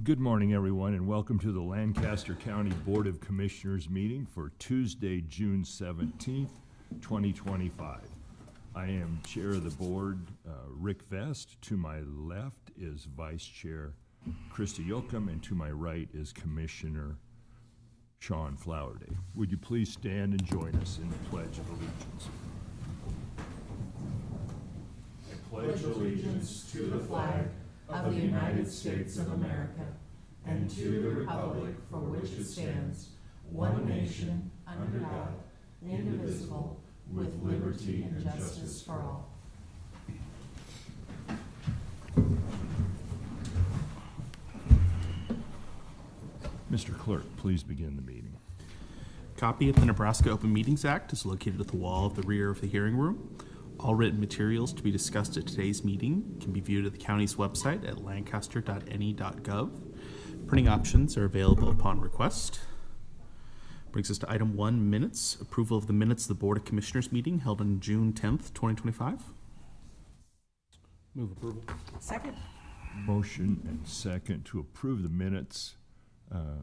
Good morning, everyone, and welcome to the Lancaster County Board of Commissioners meeting for Tuesday, June 17th, 2025. I am Chair of the Board, Rick Vest. To my left is Vice Chair Krista Yoakum, and to my right is Commissioner Sean Flowerday. Would you please stand and join us in the Pledge of Allegiance? I pledge allegiance to the flag of the United States of America and to the republic for which it stands, one nation, under God, indivisible, with liberty and justice for all. Mr. Clerk, please begin the meeting. Copy of the Nebraska Open Meetings Act is located at the wall of the rear of the hearing room. All written materials to be discussed at today's meeting can be viewed at the county's website at lancaster.ne.gov. Printing options are available upon request. Brings us to item 1, minutes. Approval of the minutes of the Board of Commissioners meeting held on June 10th, 2025. Move approval. Second. Motion and second to approve the minutes.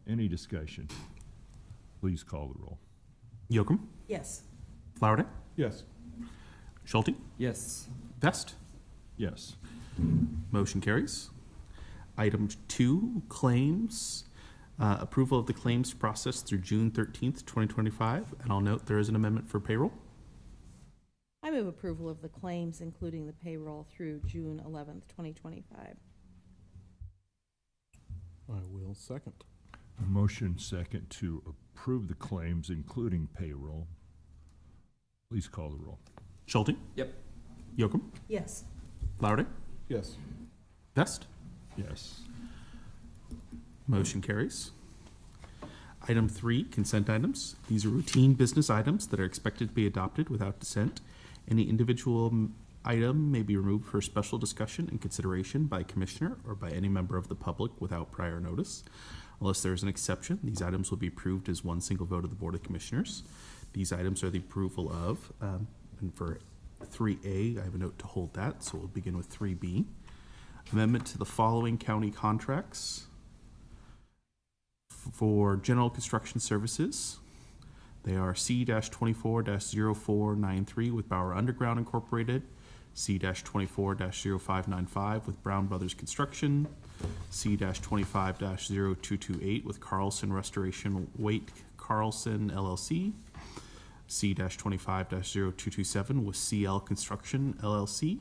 Any discussion? Please call the roll. Yoakum? Yes. Flowerday? Yes. Schulte? Yes. Vest? Yes. Motion carries. Item 2, claims. Approval of the claims process through June 13th, 2025. And I'll note there is an amendment for payroll. I move approval of the claims, including the payroll through June 11th, 2025. I will second. A motion second to approve the claims, including payroll. Please call the roll. Schulte? Yep. Yoakum? Yes. Flowerday? Yes. Vest? Yes. Motion carries. Item 3, consent items. These are routine business items that are expected to be adopted without dissent. Any individual item may be removed for special discussion and consideration by a commissioner or by any member of the public without prior notice. Unless there is an exception, these items will be approved as one single vote of the Board of Commissioners. These items are the approval of, and for 3A, I have a note to hold that, so we'll begin with 3B. Amendment to the following county contracts for general construction services. They are C-24-0493 with Bauer Underground Incorporated, C-24-0595 with Brown Brothers Construction, C-25-0228 with Carlson Restoration Waite Carlson LLC, C-25-0227 with CL Construction LLC,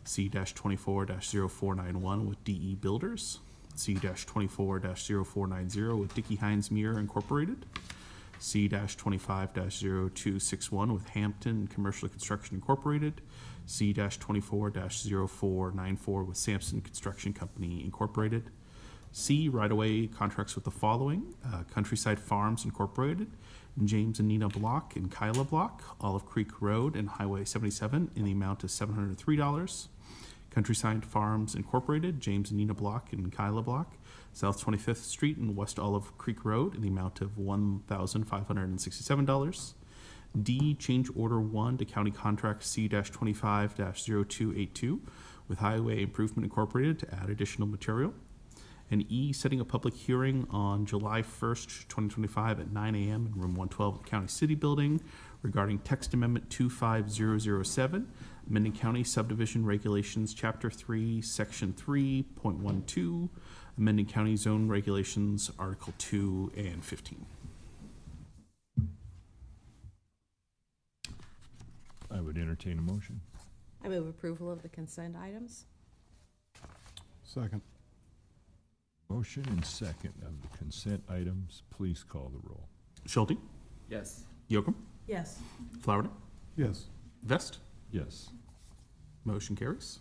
C-24-0491 with DE Builders, C-24-0490 with Dickey Hines Muir Incorporated, C-25-0261 with Hampton Commercial Construction Incorporated, C-24-0494 with Sampson Construction Company Incorporated. C, right-of-way contracts with the following: Countryside Farms Incorporated, James and Nina Block and Kyla Block, Olive Creek Road and Highway 77 in the amount of $703. Countryside Farms Incorporated, James and Nina Block and Kyla Block, South 25th Street and West Olive Creek Road in the amount of $1,567. D, change order 1 to county contract C-25-0282 with Highway Improvement Incorporated to add additional material. And E, setting a public hearing on July 1st, 2025 at 9 a.m. in room 112 of the County City Building regarding text amendment 25007, amending county subdivision regulations, chapter 3, section 3.12, amending county zone regulations, article 2 and 15. I would entertain a motion. I move approval of the consent items. Second. Motion and second of the consent items. Please call the roll. Schulte? Yes. Yoakum? Yes. Flowerday? Yes. Vest? Yes. Motion carries.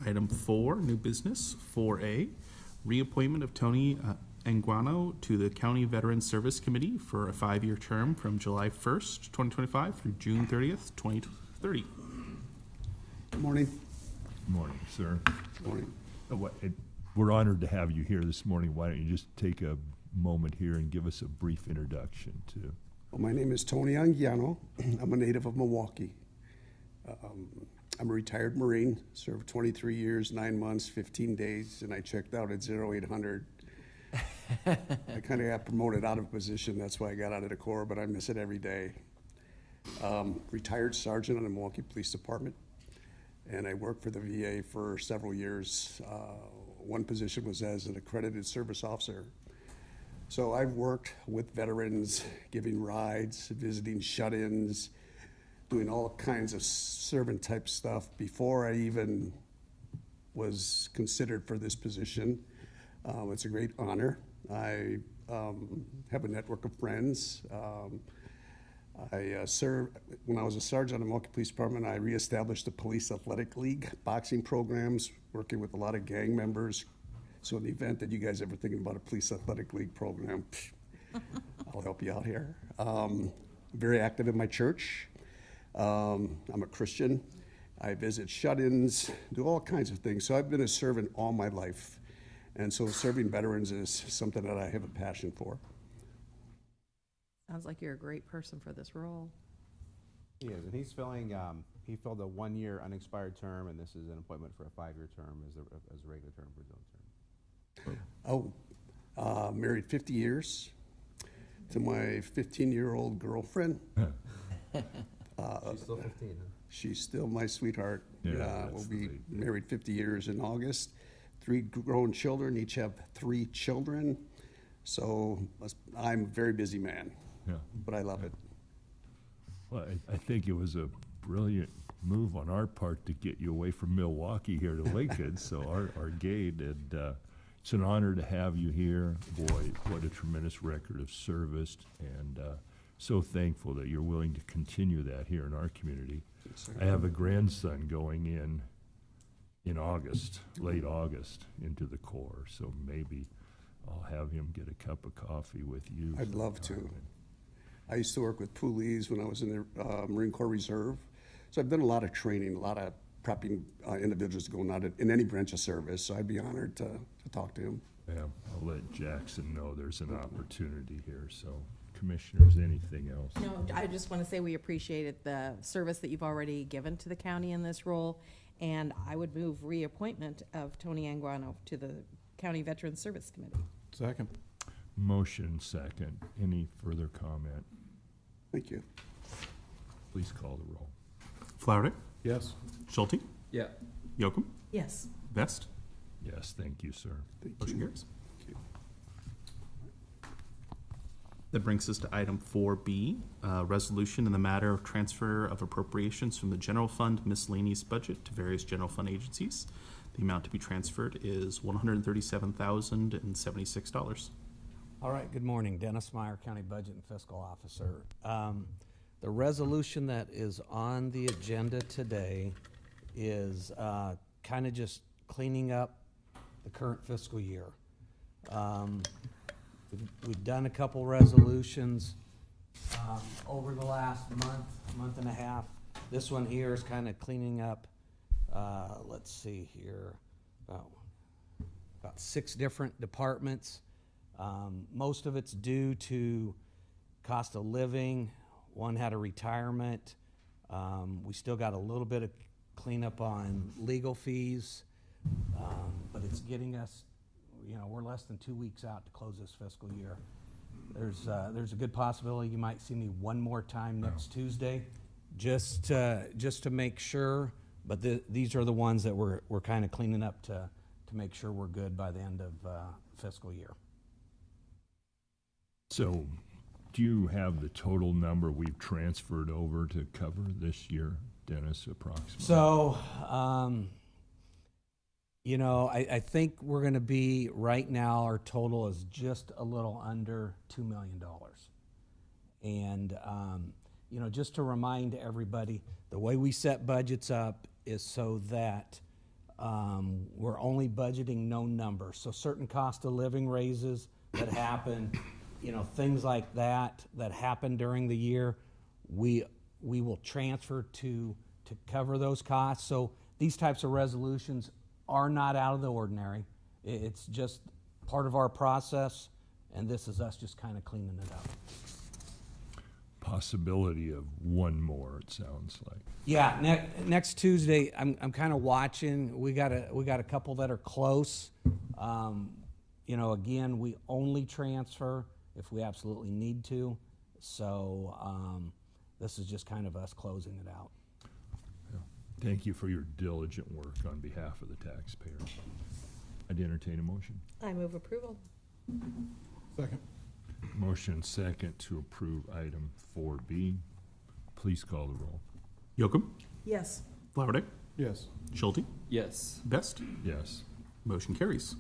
Item 4, new business. 4A, reappointment of Tony Anguano to the County Veteran Service Committee for a 5-year term from July 1st, 2025 through June 30th, 2030. Good morning. Good morning, sir. Good morning. We're honored to have you here this morning. Why don't you just take a moment here and give us a brief introduction to... Well, my name is Tony Anguiano. I'm a native of Milwaukee. I'm a retired Marine, served 23 years, 9 months, 15 days, and I checked out at 0800. I kind of got promoted out of a position, that's why I got out of the Corps, but I miss it every day. Retired sergeant in the Milwaukee Police Department, and I worked for the VA for several years. One position was as an accredited service officer. So I've worked with veterans, giving rides, visiting shut-ins, doing all kinds of servant type stuff before I even was considered for this position. It's a great honor. I have a network of friends. I served, when I was a sergeant in the Milwaukee Police Department, I reestablished the Police Athletic League boxing programs, working with a lot of gang members. So in the event that you guys ever thinking about a Police Athletic League program, I'll help you out here. Very active in my church. I'm a Christian. I visit shut-ins, do all kinds of things. So I've been a servant all my life. And so serving veterans is something that I have a passion for. Sounds like you're a great person for this role. He is, and he's filling, he filled a 1-year unexpired term, and this is an appointment for a 5-year term as a regular term for his own term. Married 50 years to my 15-year-old girlfriend. She's still 15, huh? She's still my sweetheart. Yeah, We'll that's be the- married 50 years in August. 3 grown children, each have 3 children. So I'm a very busy man, Yeah. but I love it. Well, I think it was a brilliant move on our part to get you away from Milwaukee here to Lincoln. So our gate, and it's an honor to have you here. Boy, what a tremendous record of service, and so thankful that you're willing to continue that here in our community. I have a grandson going in August, late August, into the Corps, so maybe I'll have him get a cup of coffee with you. I'd love to. I used to work with poolies when I was in the Marine Corps Reserve. So I've done a lot of training, a lot of prepping individuals to go out in any branch of service. So I'd be honored to talk to him. Yeah, I'll let Jackson know there's an opportunity here, so commissioners, anything else? No, I just want to say we appreciated the service that you've already given to the county in this role, and I would move reappointment of Tony Anguano to the County Veterans Service Committee. Second. Motion second. Any further comment? Thank you. Please call the roll. Flowerday, Yes. Schulte, Yeah. Yocum, Yes. Vest. Yes, thank you, sir. Thank Motion you. carries. Thank you. That brings us to item 4B, resolution in the matter of transfer of appropriations from the general fund miscellaneous budget to various general fund agencies. The amount to be transferred is $137,076. All right, good morning. Dennis Meyer, County Budget and Fiscal Officer. The resolution that is on the agenda today is kind of just cleaning up the current fiscal year. We've done a couple resolutions over the last month and a half. This one here is kind of cleaning up, let's see here, about 6 different departments. Most of it's due to cost of living. One had a retirement. We still got a little bit of cleanup on legal fees, but it's getting us, we're less than 2 weeks out to close this fiscal year. There's a good possibility you might see me one more time next Tuesday, just to make sure. But these are the ones that we're kind of cleaning up to make sure we're good by the end of fiscal year. So, do you have the total number we've transferred over to cover this year, Dennis, approximately? So, I think we're going to be, right now, our total is just a little under $2 million. And, just to remind everybody, the way we set budgets up is so that we're only budgeting known numbers. So certain cost of living raises that happen, things like that happen during the year, we will transfer to cover those costs. So these types of resolutions are not out of the ordinary. It's just part of our process, and this is us just kind of cleaning it up. possibility of one more, it sounds like. Yeah, next Tuesday, I'm kind of watching. We got a couple that are close. You know, again, we only transfer if we absolutely need to. So this is just kind of us closing it out. Thank you for your diligent work on behalf of the taxpayers. I'd entertain a motion. I move approval. Second. Motion second to approve item 4B. Please call the roll. Yocum, Yes. Flowerday, Yes. Schulte, Yes. Best. Yes. Motion carries.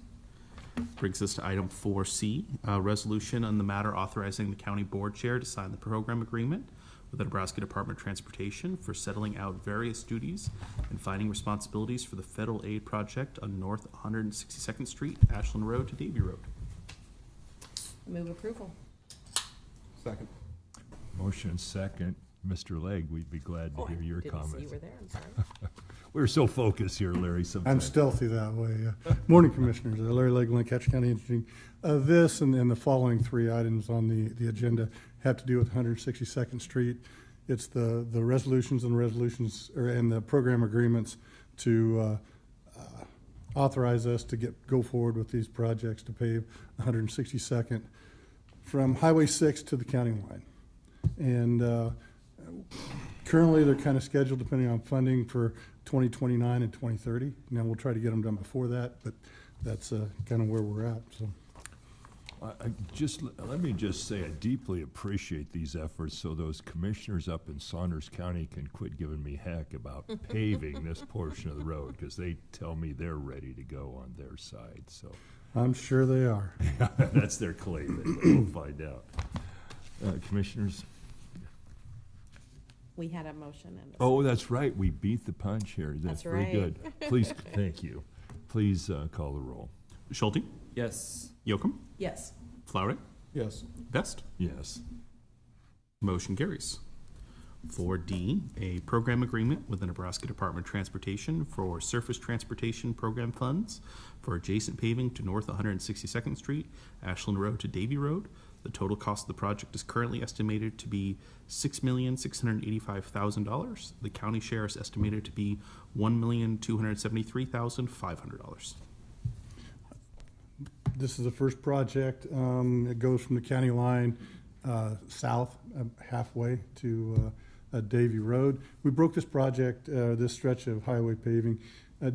Brings us to item 4C, resolution on the matter authorizing the county board chair to sign the program agreement with the Nebraska Department of Transportation for settling out various duties and finding responsibilities for the federal aid project on North 162nd Street, Ashland Road to Davie Road. Move approval. Second. Motion second. Mr. Legg, we'd be glad to hear your Didn't see comments. you were there, I'm sorry. We're so focused here, Larry, I'm sometimes. stealthy that way. Morning, Commissioners. Larry Legg, Lancaster County Engineering. This and the following three items on the agenda have to do with 162nd Street. It's the resolutions and the program agreements to authorize us to go forward with these projects to pave 162nd from Highway 6 to the county line. And currently, they're kind of scheduled depending on funding for 2029 and 2030. Now, we'll try to get them done before that, but that's kind of where we're at, so. Let me just say, I deeply appreciate these efforts so those commissioners up in Saunders County can quit giving me heck about paving this portion of the road, because they tell me they're ready to go on their side, so. I'm sure they are. That's their claim, we'll find out. Commissioners? We had a motion and a Oh, that's right, we beat the punch here. That's That's very right. good. Please, thank you. Please call the roll. Schulte, Yes. Yocum, yes. Flowerday, Yes. Best. Yes. Motion carries. 4D, a program agreement with the Nebraska Department of Transportation for surface transportation program funds for adjacent paving to North 162nd Street, Ashland Road to Davie Road. The total cost of the project is currently estimated to be $6,685,000. The county share is estimated to be $1,273,500. This is the first project. It goes from the county line south halfway to Davie Road. We broke this project, this stretch of highway paving,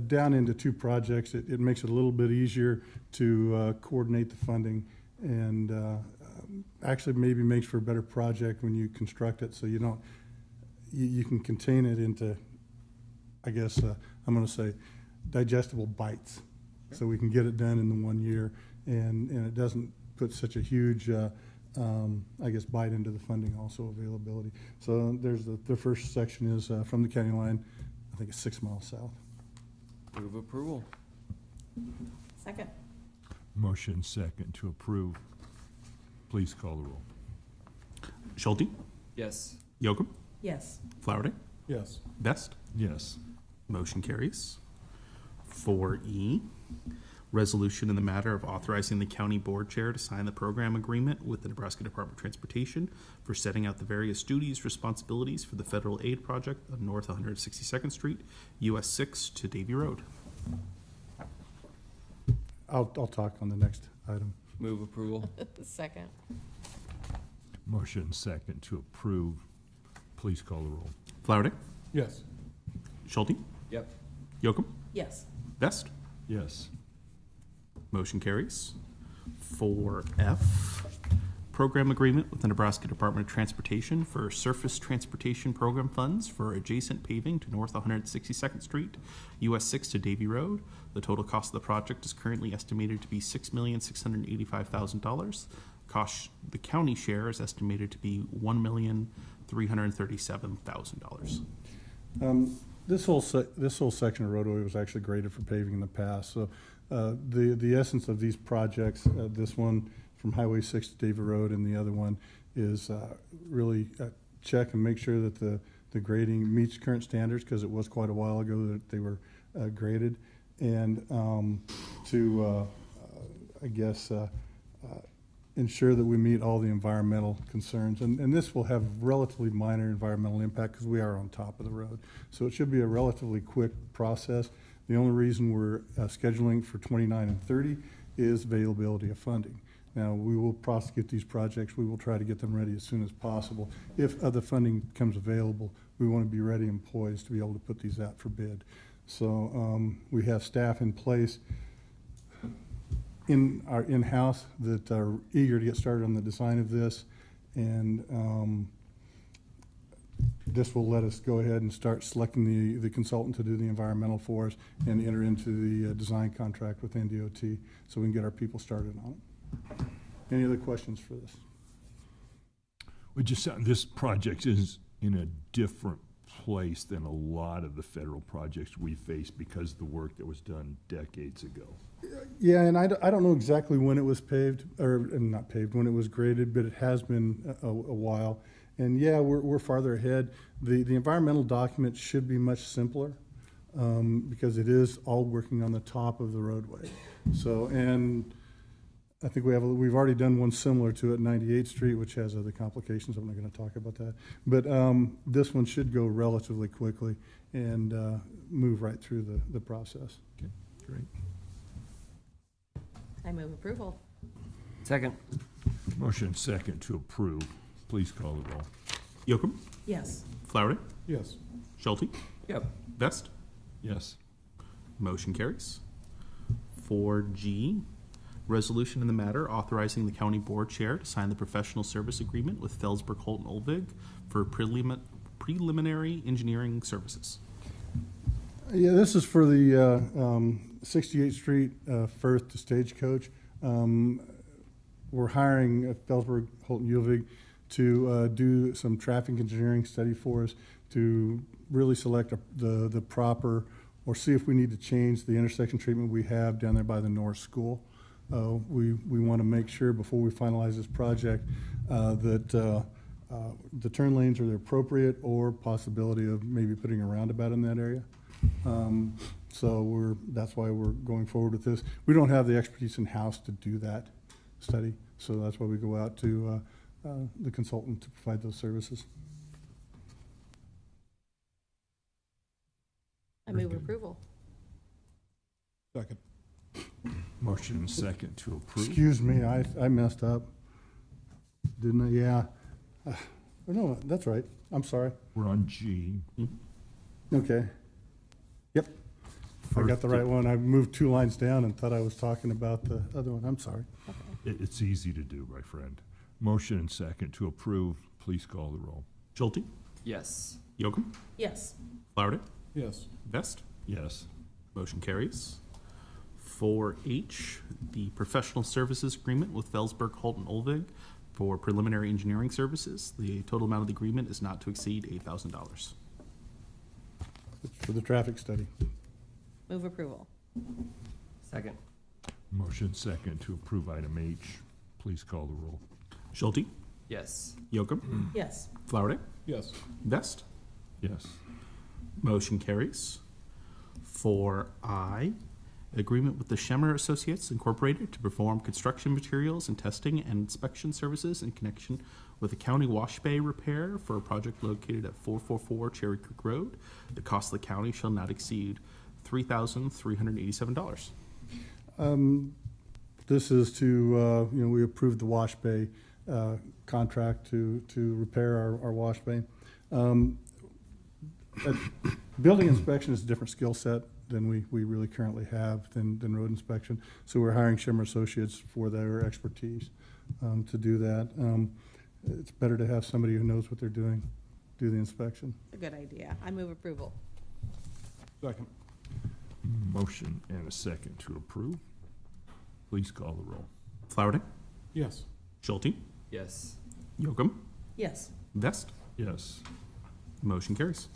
down into two projects. It makes it a little bit easier to coordinate the funding, and actually maybe makes for a better project when you construct it, so you don't, you can contain it into, I guess, I'm gonna say, digestible bites. So we can get it done in the 1 year, and it doesn't put such a huge, I guess, bite into the funding also availability. So there's the first section is from the county line, I think it's 6 miles south. Move approval. Second. Motion second to approve. Please call the roll. Schulte, Yes. Yocum, Yes. Flowerday, Yes. Best. Yes. Motion carries. 4E, resolution in the matter of authorizing the county board chair to sign the program agreement with the Nebraska Department of Transportation for setting out the various duties, responsibilities for the federal aid project on North 162nd Street, US 6 to Davie Road. I'll talk on the next item. Move approval. Second. Motion second to approve. Please call the roll. Flowerday, Yes. Schulte, Yep. Yocum, Yes. Best. Yes. Motion carries. 4F, program agreement with the Nebraska Department of Transportation for surface transportation program funds for adjacent paving to North 162nd Street, US 6 to Davie Road. The total cost of the project is currently estimated to be $6,685,000. The county share is estimated to be $1,337,000. This whole section of roadway was actually graded for paving in the past. So the essence of these projects, this one from Highway 6 to Davie Road, and the other one is really check and make sure that the grading meets current standards, because it was quite a while ago that they were graded, and to I guess ensure that we meet all the environmental concerns. And this will have relatively minor environmental impact because we are on top of the road. So it should be a relatively quick process. The only reason we're scheduling for 29 and 30 is availability of funding. Now, we will prosecute these projects. We will try to get them ready as soon as possible. If other funding becomes available, we want to be ready and poised to be able to put these out for bid. So we have staff in place in our in-house that are eager to get started on the design of this, and this will let us go ahead and start selecting the consultant to do the environmental for us and enter into the design contract with NDOT so we can get our people started on it. Any other questions for this? This project is in a different place than a lot of the federal projects we face because of the work that was done decades ago. Yeah, and I don't know exactly when it was paved, or not paved, when it was graded, but it has been a while. And yeah, we're farther ahead. The environmental document should be much simpler because it is all working on the top of the roadway. So, and I think we've already done one similar to it, 98th Street, which has other complications. I'm not going to talk about that. But this one should go relatively quickly and move right through the process. Okay, great. I move approval. Second. Motion second to approve. Please call the roll. Yocum, Yes. Flowerday, Yes. Schulte, Yep. Vest. Yes. Motion carries. 4G, resolution in the matter authorizing the county board chair to sign the professional service agreement with Felsberg Holt and Olvig for preliminary engineering services. Yeah, this is for the 68th Street Firth to Stagecoach. We're hiring Felsberg, Holt, and Ulvig to do some traffic engineering study for us to really select the proper, or see if we need to change the intersection treatment we have down there by the North School. We want to make sure before we finalize this project that the turn lanes are appropriate, or possibility of maybe putting a roundabout in that area. So that's why we're going forward with this. We don't have the expertise in-house to do that study, so that's why we go out to the consultant to provide those services. I move approval. Second. Motion second to approve. Excuse me, I messed up. Didn't I? Yeah. No, that's right. I'm sorry. We're on G. Okay. Yep. I got the right one. I moved 2 lines down and thought I was talking about the other one. I'm sorry. It's easy to do, my friend. Motion and second to approve. Please call the roll. Schulte, Yes. Yocum, Yes. Flowerday, Yes. Vest. Yes. Motion carries. 4H, the professional services agreement with Felsberg, Holt, and Olvig for preliminary engineering services. The total amount of the agreement is not to exceed $8,000. It's for the traffic study. Move approval. Second. Motion second to approve item H. Please call the roll. Schulte, Yes. Yocum, Yes. Flowerday, Yes. Vest. Yes. Motion carries. 4I, agreement with the Schemmer Associates Incorporated to perform construction materials and testing and inspection services in connection with a county wash bay repair for a project located at 444 Cherry Creek Road. The cost of the county shall not exceed $3,387. This is to, we approved the wash bay contract to repair our wash bay. Building inspection is a different skill set than we really currently have than road inspection. So we're hiring Schemmer Associates for their expertise to do that. It's better to have somebody who knows what they're doing do the inspection. A good idea. I move approval. Second. Motion and a second to approve. Please call the roll. Flowerday, Yes. Schulte, Yes. Yocum, Yes. Vest. Yes. Motion carries.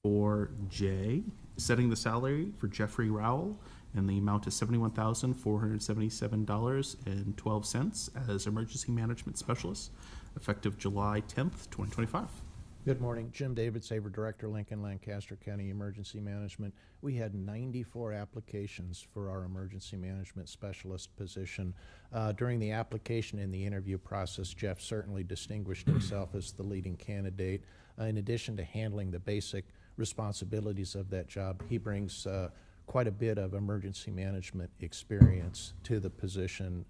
4J, setting the salary for Jeffrey Rowell in the amount of $71,477.12 as Emergency Management Specialist, effective July 10th, 2025. Good morning. Jim David, Saver Director, Lincoln, Lancaster County Emergency Management. We had 94 applications for our emergency management specialist position. During the application and the interview process, Jeff certainly distinguished himself as the leading candidate. In addition to handling the basic responsibilities of that job, he brings quite a bit of emergency management experience to the position.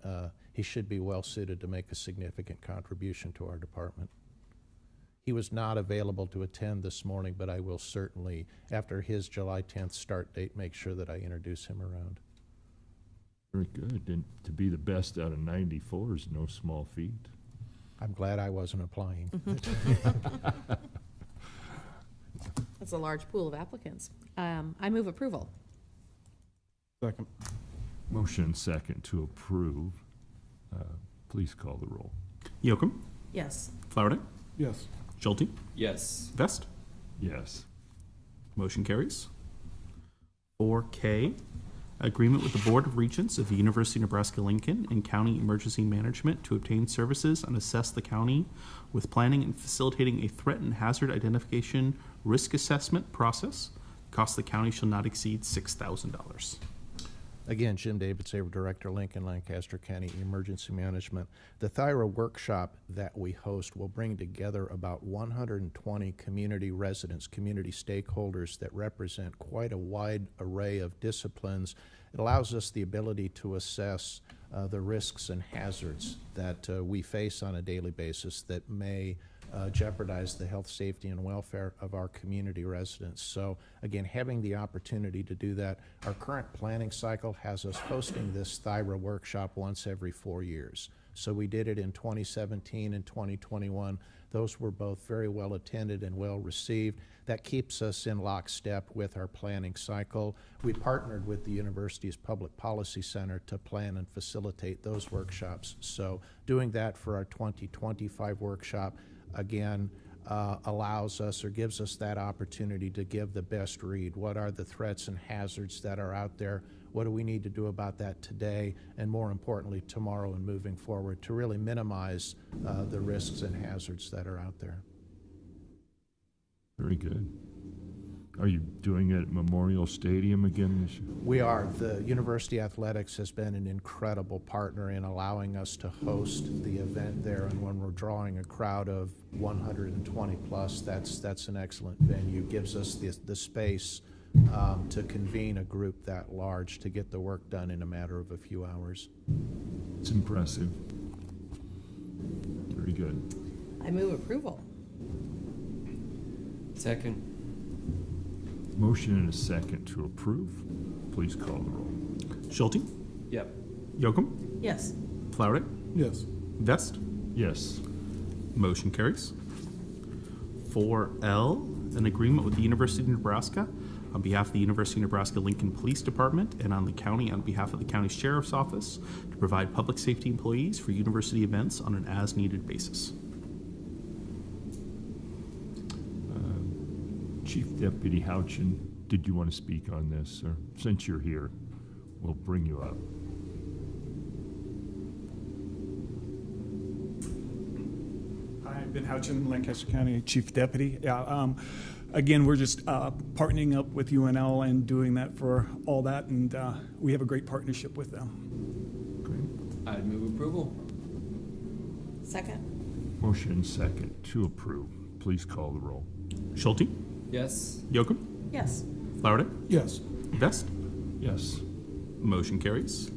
He should be well suited to make a significant contribution to our department. He was not available to attend this morning, but I will certainly, after his July 10th start date, make sure that I introduce him around. Very good. And to be the best out of 94 is no small feat. I'm glad I wasn't applying. That's a large pool of applicants. I move approval. Second. Motion second to approve. Please call the roll. Yocum, Yes. Flowerday, Yes. Schulte, Yes. Vest. Yes. Motion carries. 4K, agreement with the Board of Regents of the University of Nebraska-Lincoln and County Emergency Management to obtain services and assess the county with planning and facilitating a threat and hazard identification risk assessment process. Cost of the county shall not exceed $6,000. Again, Jim David, Saver Director, Lincoln, Lancaster County Emergency Management. The Thyra workshop that we host will bring together about 120 community residents, community stakeholders that represent quite a wide array of disciplines. It allows us the ability to assess the risks and hazards that we face on a daily basis that may jeopardize the health, safety, and welfare of our community residents. So again, having the opportunity to do that, our current planning cycle has us hosting this Thyra workshop once every 4 years. So we did it in 2017 and 2021. Those were both very well attended and well received. That keeps us in lockstep with our planning cycle. We partnered with the university's Public Policy Center to plan and facilitate those workshops. So doing that for our 2025 workshop again allows us or gives us that opportunity to give the best read. What are the threats and hazards that are out there? What do we need to do about that today, and more importantly, tomorrow and moving forward, to really minimize the risks and hazards that are out there? Very good. Are you doing it at Memorial Stadium again this year? We are. The University Athletics has been an incredible partner in allowing us to host the event there, and when we're drawing a crowd of 120 plus, that's an excellent venue. Gives us the space to convene a group that large to get the work done in a matter of a few hours. It's impressive. Very good. I move approval. Second. Motion and a second to approve. Please call the roll. Schulte, Yep. Yocum, Yes. Flowerday, Yes. Vest. Yes. Motion carries. 4L, an agreement with the University of Nebraska on behalf of the University of Nebraska-Lincoln Police Department and on the county on behalf of the county sheriff's office to provide public safety employees for university events on an as-needed basis. Chief Deputy Houchin, did you want to speak on this, sir? Since you're here, we'll bring you up. Hi, Ben Houchin, Lancaster County Chief Deputy. Again, we're just partnering up with UNL and doing that for all that, and we have a great partnership with them. Great. I'd move approval. Second. Motion second to approve. Please call the roll. Schulte, Yes. Yocum, Yes. Flowerday, Yes. Vest. Yes. Motion carries.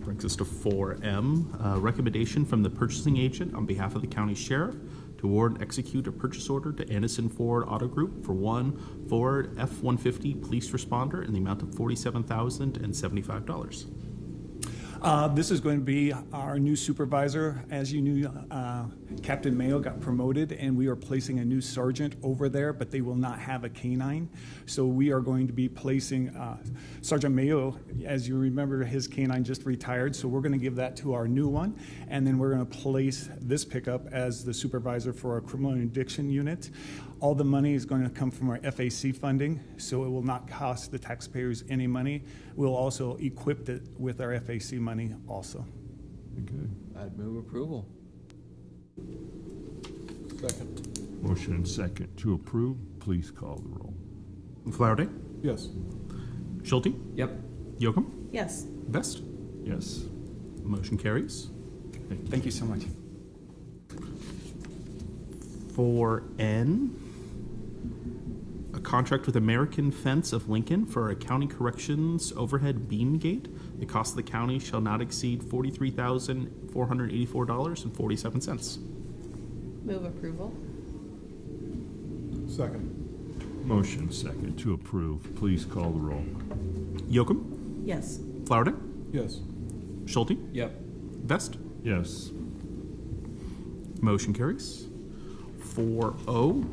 Brings us to 4M, recommendation from the purchasing agent on behalf of the county sheriff to award and execute a purchase order to Anderson Ford Auto Group for one Ford F-150 police responder in the amount of $47,075. This is going to be our new supervisor. As you knew, Captain Mayo got promoted, and we are placing a new sergeant over there, but they will not have a canine. So we are going to be placing Sergeant Mayo. As you remember, his canine just retired, so we're going to give that to our new one, and then we're going to place this pickup as the supervisor for our criminal addiction unit. All the money is going to come from our FAC funding, so it will not cost the taxpayers any money. We'll also equip it with our FAC money also. Very good. I'd move approval. Second. Motion and second to approve. Please call the roll. Flowerday, Yes. Schulte, Yep. Yocum, Yes. Vest. Yes. Motion carries. Thank you so much. 4N, a contract with American Fence of Lincoln for a county corrections overhead beam gate. The cost of the county shall not exceed $43,484.47. Move approval. Second. Motion second to approve. Please call the roll. Yocum, Yes. Flowerday, Yes. Schulte, Yep. Vest. Yes. Motion carries. 4O,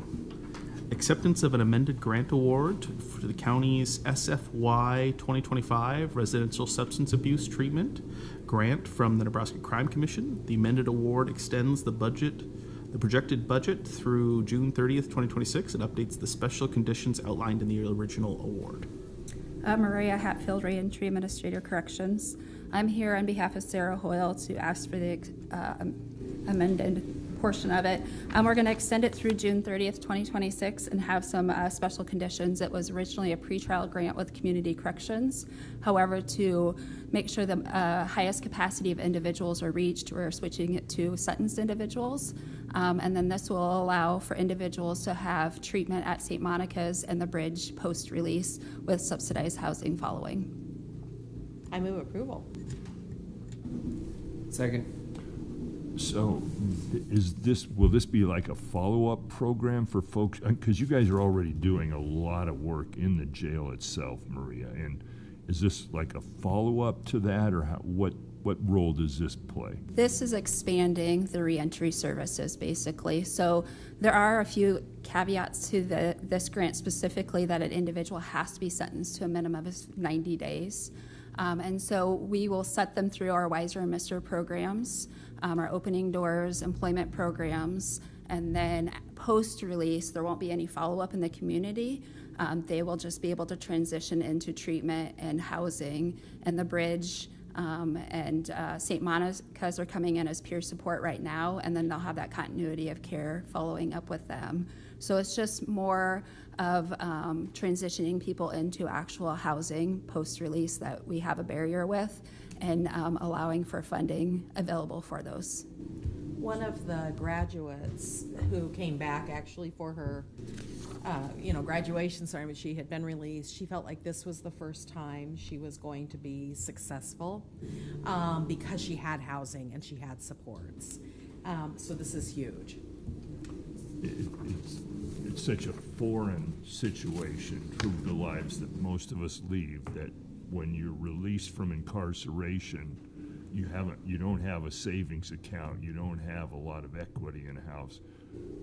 acceptance of an amended grant award for the county's SFY 2025 Residential Substance Abuse Treatment Grant from the Nebraska Crime Commission. The amended award extends the projected budget through June 30th, 2026, and updates the special conditions outlined in the original award. Maria Hatfield, Reentry Administrator Corrections. I'm here on behalf of Sarah Hoyle to ask for the amended portion of it. We're going to extend it through June 30th, 2026 and have some special conditions. It was originally a pretrial grant with Community Corrections. However, to make sure the highest capacity of individuals are reached, we're switching it to sentenced individuals. And then this will allow for individuals to have treatment at St. Monica's and the Bridge post-release with subsidized housing following. I move approval. Second. So will this be like a follow-up program for folks? Because you guys are already doing a lot of work in the jail itself, Maria. And is this like a follow-up to that, or what role does this play? This is expanding the reentry services, basically. So there are a few caveats to this grant, specifically that an individual has to be sentenced to a minimum of 90 days. And so we will set them through our Wiser and Mister programs, our Opening Doors employment programs, and then post-release, there won't be any follow-up in the community. They will just be able to transition into treatment and housing, and the Bridge and St. Monica's are coming in as peer support right now, and then they'll have that continuity of care following up with them. So it's just more of transitioning people into actual housing post-release that we have a barrier with, and allowing for funding available for those. One of the graduates who came back actually for her, graduation ceremony, she had been released. She felt like this was the first time she was going to be successful because she had housing and she had supports. So this is huge. It's such a foreign situation to the lives that most of us leave, that when you're released from incarceration, you don't have a savings account, you don't have a lot of equity in a house.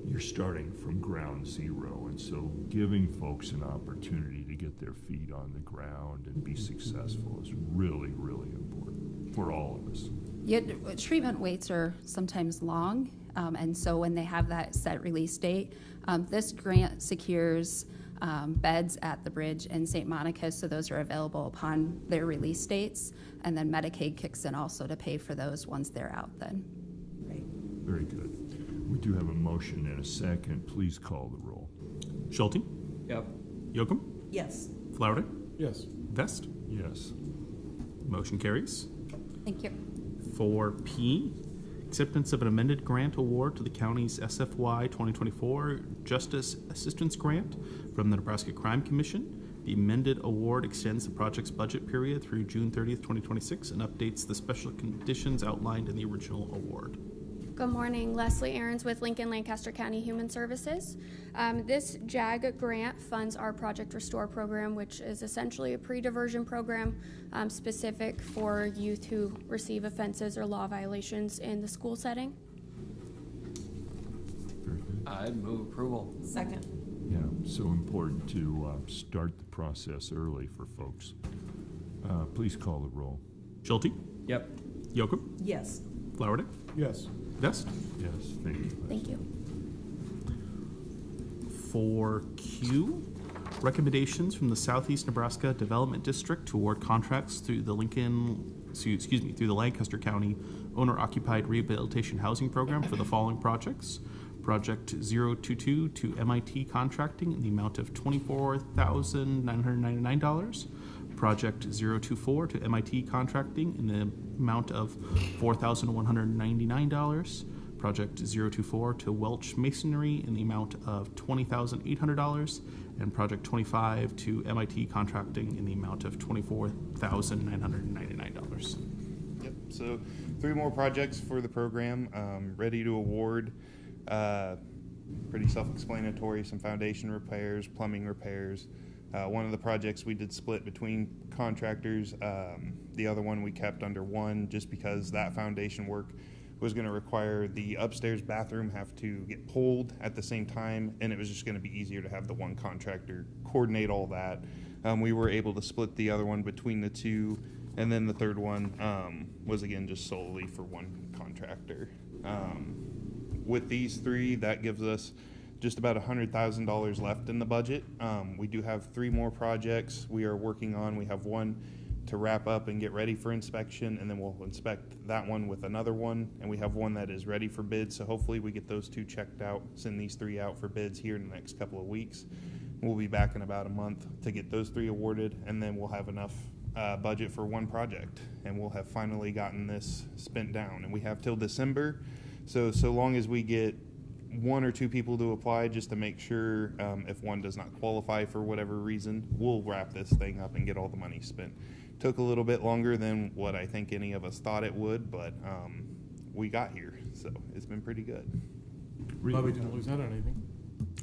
You're starting from ground zero, and so giving folks an opportunity to get their feet on the ground and be successful is really, really important for all of us. Yeah, treatment waits are sometimes long, and so when they have that set release date, this grant secures beds at the Bridge and St. Monica's, so those are available upon their release dates, and then Medicaid kicks in also to pay for those once they're out then. Right. Very good. We do have a motion and a second. Please call the roll. Schulte, Yep. Yocum, Yes. Flowerday, Yes. Vest. Yes. Motion carries. Thank you. 4P, acceptance of an amended grant award to the county's SFY 2024 Justice Assistance Grant from the Nebraska Crime Commission. The amended award extends the project's budget period through June 30th, 2026, and updates the special conditions outlined in the original award. Good morning, Leslie Ahrens with Lincoln Lancaster County Human Services. This JAG grant funds our Project Restore program, which is essentially a pre-diversion program specific for youth who receive offenses or law violations in the school setting. Very good. I'd move approval. Second. Yeah, so important to start the process early for folks. Please call the roll. Schulte, Yep. Yocum, Yes. Flowerday, Yes. Vest. Yes, thank you. Thank you. 4Q, recommendations from the Southeast Nebraska Development District to award contracts through the Lancaster County Owner-Occupied Rehabilitation Housing Program for the following projects. Project 022 to MIT Contracting in the amount of $24,999. Project 024 to MIT Contracting in the amount of $4,199. Project 024 to Welch Masonry in the amount of $20,800. And Project 25 to MIT Contracting in the amount of $24,999. Yep, so 3 more projects for the program, ready to award. Pretty self-explanatory, some foundation repairs, plumbing repairs. One of the projects we did split between contractors. The other one we kept under one just because that foundation work was going to require the upstairs bathroom have to get pulled at the same time, and it was just going to be easier to have the one contractor coordinate all that. We were able to split the other one between the two, and then the third one was again just solely for one contractor. With these 3, that gives us just about $100,000 left in the budget. We do have 3 more projects we are working on. We have one to wrap up and get ready for inspection, and then we'll inspect that one with another one, and we have one that is ready for bid. So hopefully we get those 2 checked out, send these 3 out for bids here in the next couple of weeks. We'll be back in about a month to get those 3 awarded, and then we'll have enough budget for one project, and we'll have finally gotten this spent down. And we have till December, so long as we get 1 or 2 people to apply just to make sure if one does not qualify for whatever reason, we'll wrap this thing up and get all the money spent. Took a little bit longer than what I think any of us thought it would, but we got here, so it's been pretty good. Glad we didn't lose out on anything.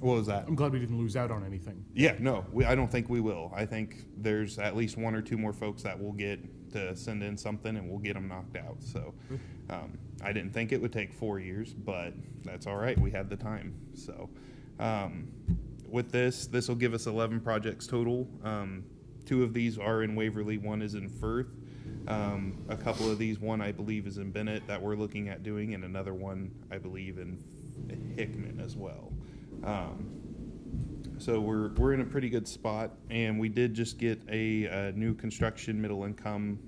What was that? I'm glad we didn't lose out on anything. Yeah, no, I don't think we will. I think there's at least 1 or 2 more folks that will get to send in something, and we'll get them knocked out. So I didn't think it would take 4 years, but that's all right. We had the time. So with this will give us 11 projects total. 2 of these are in Waverly, 1 is in Firth. A couple of these, one I believe is in Bennett that we're looking at doing, and another one I believe in Hickman as well. So we're in a pretty good spot, and we did just get a new construction middle income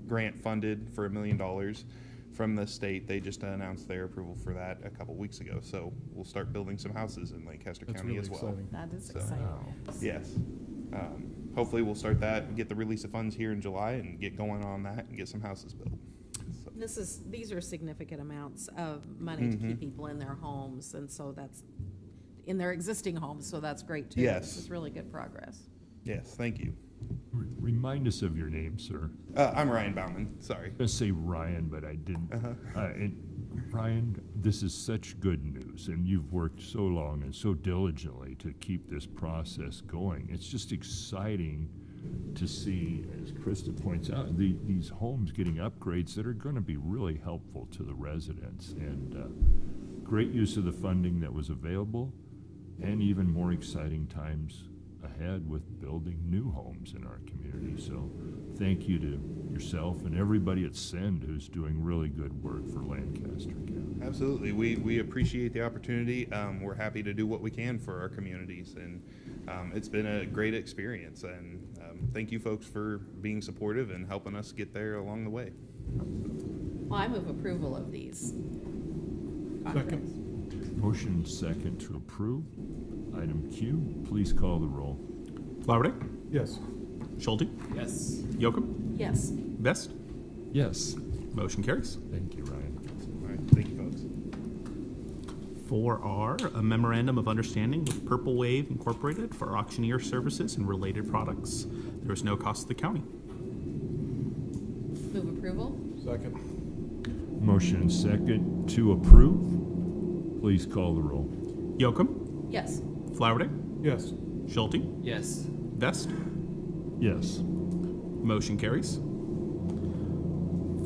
grant funded for $1 million from the state. They just announced their approval for that a couple weeks ago. So we'll start building some houses in Lancaster County really as well. exciting. That is exciting. Yes. Hopefully we'll start that, get the release of funds here in July, and get going on that and get some houses built. So. These are significant amounts of money to keep people in their homes, and so that's in their existing homes, so that's great too. Yes. This is really good progress. Yes, thank you. Remind us of your name, sir. I'm Ryan Bauman, sorry. I was going to say Ryan, but I didn't. Ryan, this is such good news, and you've worked so long and so diligently to keep this process going. It's just exciting to see, as Krista points out, these homes getting upgrades that are going to be really helpful to the residents. And great use of the funding that was available, and even more exciting times ahead with building new homes in our community. So thank you to yourself and everybody at Send who's doing really good work for Lancaster County. Absolutely. We appreciate the opportunity. We're happy to do what we can for our communities, and it's been a great experience. And thank you folks for being supportive and helping us get there along the way. Well, I move approval of these contracts. Motion second to approve. Item Q, please call the roll. Flowerday? Yes. Schulte? Yes. Yocum? Yes. Best? Yes. Motion carries. Thank you, Ryan. All right, thank you folks. 4R, a memorandum of understanding with Purple Wave Incorporated for auctioneer services and related products. There is no cost to the county. Move approval. Second. Motion second to approve. Please call the roll. Yocum? Yes. Flowerday? Yes. Schulte? Yes. Best? Yes. Motion carries.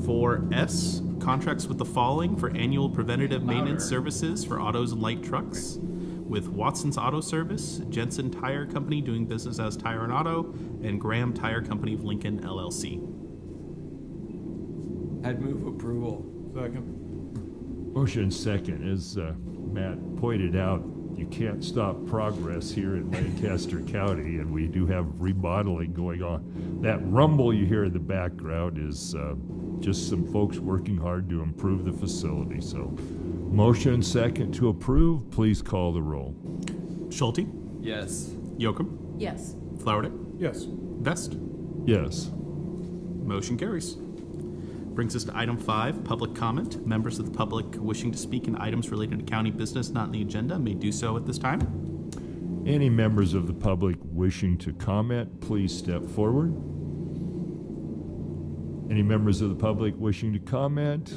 4S, contracts with the following for annual preventative maintenance services for autos and light trucks with Watson's Auto Service, Jensen Tire Company doing business as Tire and Auto, and Graham Tire Company of Lincoln, LLC. I'd move approval. Second. Motion second. As Matt pointed out, you can't stop progress here in Lancaster County, and we do have remodeling going on. That rumble you hear in the background is just some folks working hard to improve the facility. So Motion and second to approve. Please call the roll. Schulte, Yes. Yocum, Yes. Flowerday, Yes. Vest. Yes. Motion carries. Brings us to item 5, public comment. Members of the public wishing to speak in items related to county business not on the agenda may do so at this time. Any members of the public wishing to comment, please step forward. Any members of the public wishing to comment?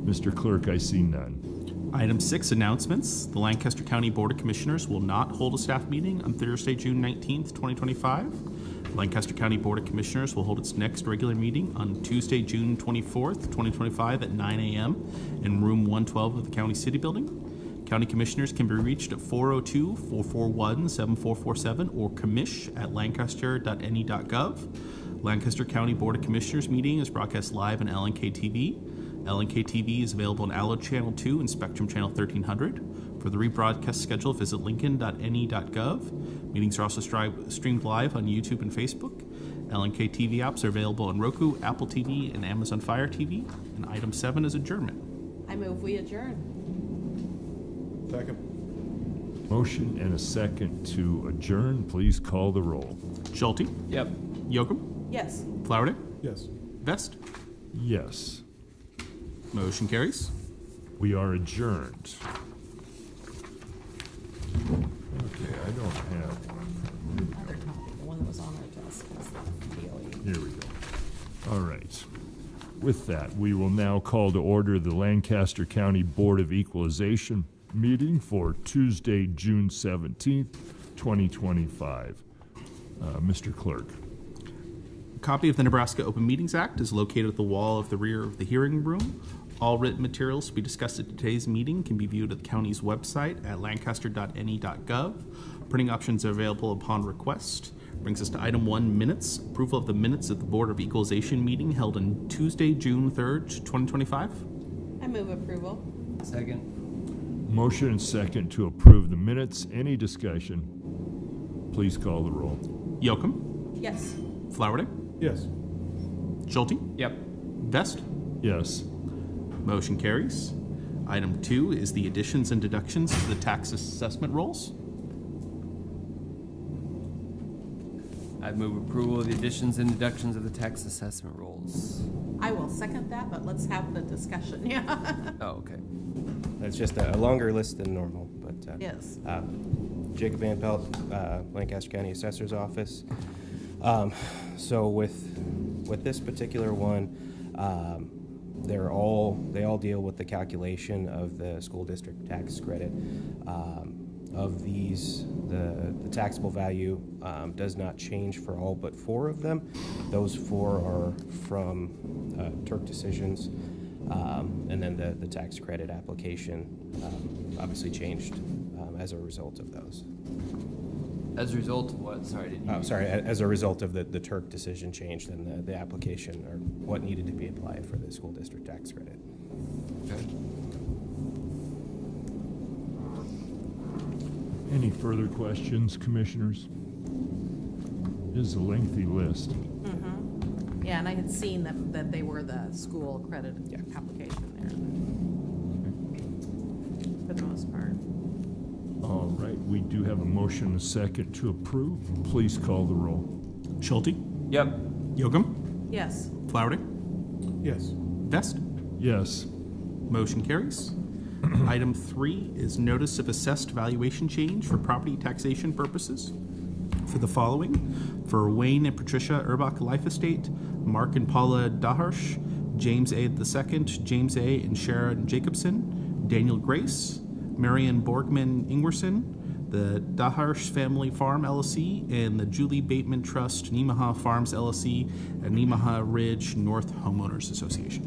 Mr. Clerk, I see none. Item 6, announcements. The Lancaster County Board of Commissioners will not hold a staff meeting on Thursday, June 19th, 2025. Lancaster County Board of Commissioners will hold its next regular meeting on Tuesday, June 24th, 2025 at 9 a.m. in room 112 of the County City Building. County Commissioners can be reached at 402-441-7447 or commish@lancaster.ne.gov. Lancaster County Board of Commissioners meeting is broadcast live on LNK TV. LNK TV is available on Allo Channel 2 and Spectrum Channel 1300. For the rebroadcast schedule, visit lincoln.ne.gov. Meetings are also streamed live on YouTube and Facebook. LNK TV apps are available on Roku, Apple TV, and Amazon Fire TV. And item 7 is adjournment. I move we adjourn. Second. Motion and a second to adjourn. Please call the roll. Schulte, Yep. Yocum, Yes. Flowerday, Yes. Vest. Yes. Motion carries. We are adjourned. Okay, I don't have, Other copy, the one that was on our desk was the DOE. here we go. All right. With that, we will now call to order the Lancaster County Board of Equalization meeting for Tuesday, June 17th, 2025. Mr. Clerk. A copy of the Nebraska Open Meetings Act is located at the wall of the rear of the hearing room. All written materials to be discussed at today's meeting can be viewed at the county's website at lancaster.ne.gov. Printing options are available upon request. Brings us to item 1, minutes. Approval of the minutes of the Board of Equalization meeting held on Tuesday, June 3rd, 2025. I move approval. Second. Motion and second to approve the minutes. Any discussion? Please call the roll. Yocum, Yes. Flowerday, Yes. Schulte, Yep. Vest. Yes. Motion carries. Item 2 is the additions and deductions to the tax assessment rolls. I move approval of the additions and deductions of the tax assessment rolls. I will second that, but let's have the discussion, yeah. Oh, okay. It's just a longer list than normal, but Yes. Jacob Van Pelt, Lancaster County Assessor's Office. So with this particular one, they all deal with the calculation of the school district tax credit. Of these, the taxable value does not change for all but 4 of them. Those 4 are from Turk decisions, and then the tax credit application obviously changed as a result of those. As a result of what? Sorry, didn't you? As a result of the Turk decision change, then the application or what needed to be applied for the school district tax credit. Okay. Any further questions, commissioners? It is a lengthy list. Mm-hmm. Yeah, and I had seen that they were the school credit application there. For the most part. All right, we do have a motion and a second to approve. Please call the roll. Schulte, Yep. Yocum, Yes. Flowerday, Yes. Vest. Yes. Motion carries. Item 3 is notice of assessed valuation change for property taxation purposes for the following: for Wayne and Patricia Urbach Life Estate, Mark and Paula Daharsh, James A. II, James A. and Sharon Jacobson, Daniel Grace, Marion Borgman Ingwerson, the Daharsh Family Farm LLC, and the Julie Bateman Trust Nemaha Farms LLC and Nemaha Ridge North Homeowners Association.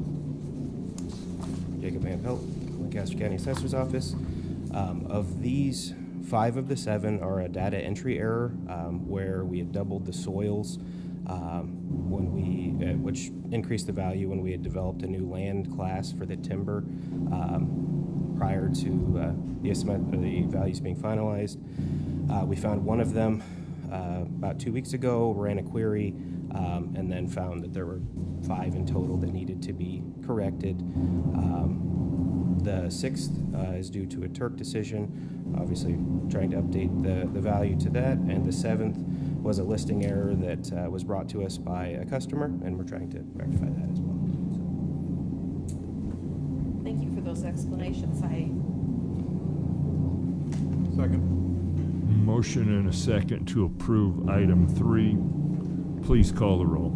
Jacob Van Pelt, Lancaster County Assessor's Office. Of these, 5 of the 7 are a data entry error where we had doubled the soils when which increased the value when we had developed a new land class for the timber prior to the values being finalized. We found one of them about 2 weeks ago, ran a query, and then found that there were 5 in total that needed to be corrected. The 6th is due to a Turk decision, obviously trying to update the value to that. And the 7th was a listing error that was brought to us by a customer, and we're trying to rectify that as well. Thank you for those explanations. Second. Motion and a second to approve item 3. Please call the roll.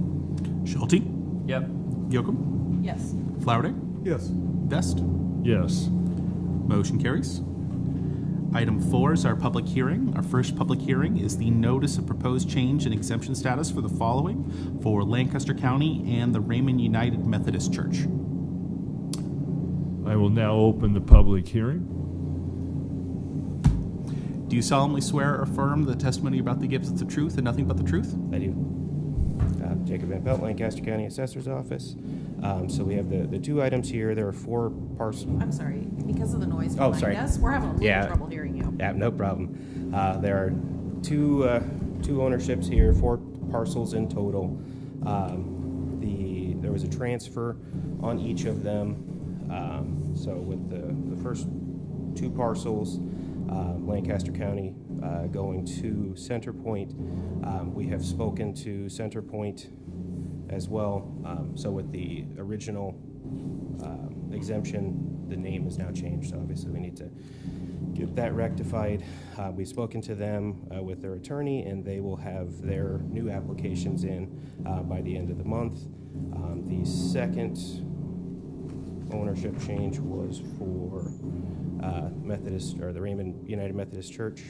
Schulte? Yep. Yocum? Yes. Flowerday? Yes. Vest? Yes. Motion carries. Item 4 is our public hearing. Our first public hearing is the notice of proposed change in exemption status for the following for Lancaster County and the Raymond United Methodist Church. I will now open the public hearing. Do you solemnly swear or affirm the testimony about the gives the truth and nothing but the truth? I do. Jacob Van Pelt, Lancaster County Assessor's Office. So we have the 2 items here. There are 4 parcels. I'm sorry, because of the noise Oh, behind sorry. us, we're having a little trouble hearing you. Yeah, no problem. There are two ownerships here, 4 parcels in total. There was a transfer on each of them. So with the first 2 parcels, Lancaster County going to Centerpoint, we have spoken to Centerpoint as well. So with the original exemption, the name has now changed, so obviously we need to get that rectified. We've spoken to them with their attorney, and they will have their new applications in by the end of the month. The second ownership change was for Methodist, or the Raymond United Methodist Church,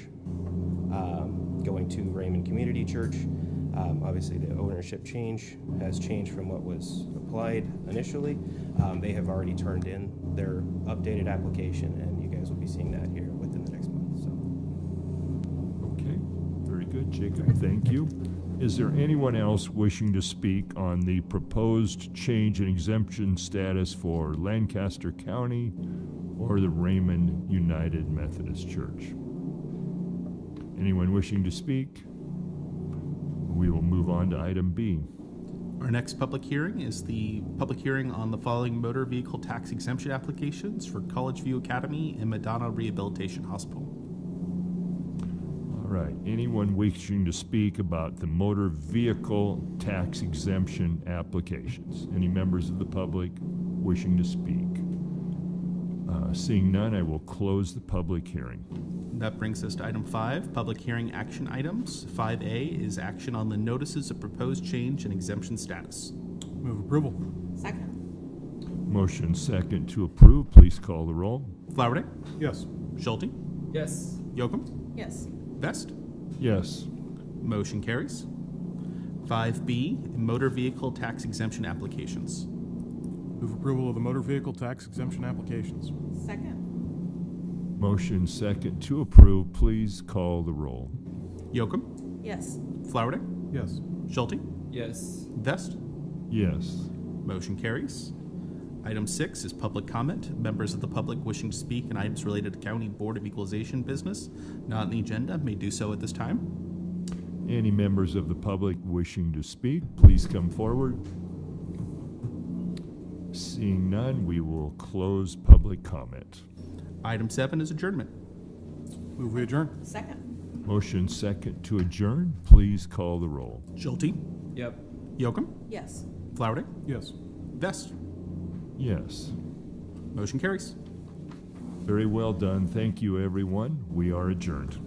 going to Raymond Community Church. Obviously, the ownership change has changed from what was applied initially. They have already turned in their updated application, and you guys will be seeing that here within the next month. So. Okay, very good, Jacob. Thank you. Is there anyone else wishing to speak on the proposed change in exemption status for Lancaster County or the Raymond United Methodist Church? Anyone wishing to speak? We will move on to item B. Our next public hearing is the public hearing on the following motor vehicle tax exemption applications for College View Academy and Madonna Rehabilitation Hospital. All right, anyone wishing to speak about the motor vehicle tax exemption applications? Any members of the public wishing to speak? Seeing none, I will close the public hearing. That brings us to item 5, public hearing action items. 5A is action on the notices of proposed change in exemption status. Move approval. Second. Motion second to approve. Please call the roll. Flowerday? Yes. Schulte? Yes. Yocum? Yes. Vest? Yes. Motion carries. 5B, motor vehicle tax exemption applications. Move approval of the motor vehicle tax exemption applications. Second. Motion second to approve. Please call the roll. Yocum? Yes. Flowerday? Yes. Schulte? Yes. Vest? Yes. Motion carries. Item 6 is public comment. Members of the public wishing to speak on items related to County Board of Equalization business not on the agenda may do so at this time. Any members of the public wishing to speak, please come forward. Seeing none, we will close public comment. Item 7 is adjournment. Move we adjourn. Second. Motion second to adjourn. Please call the roll. Schulte? Yep. Yocum? Yes. Flowerday? Yes. Vest? Yes. Motion carries. Very well done. Thank you, everyone. We are adjourned.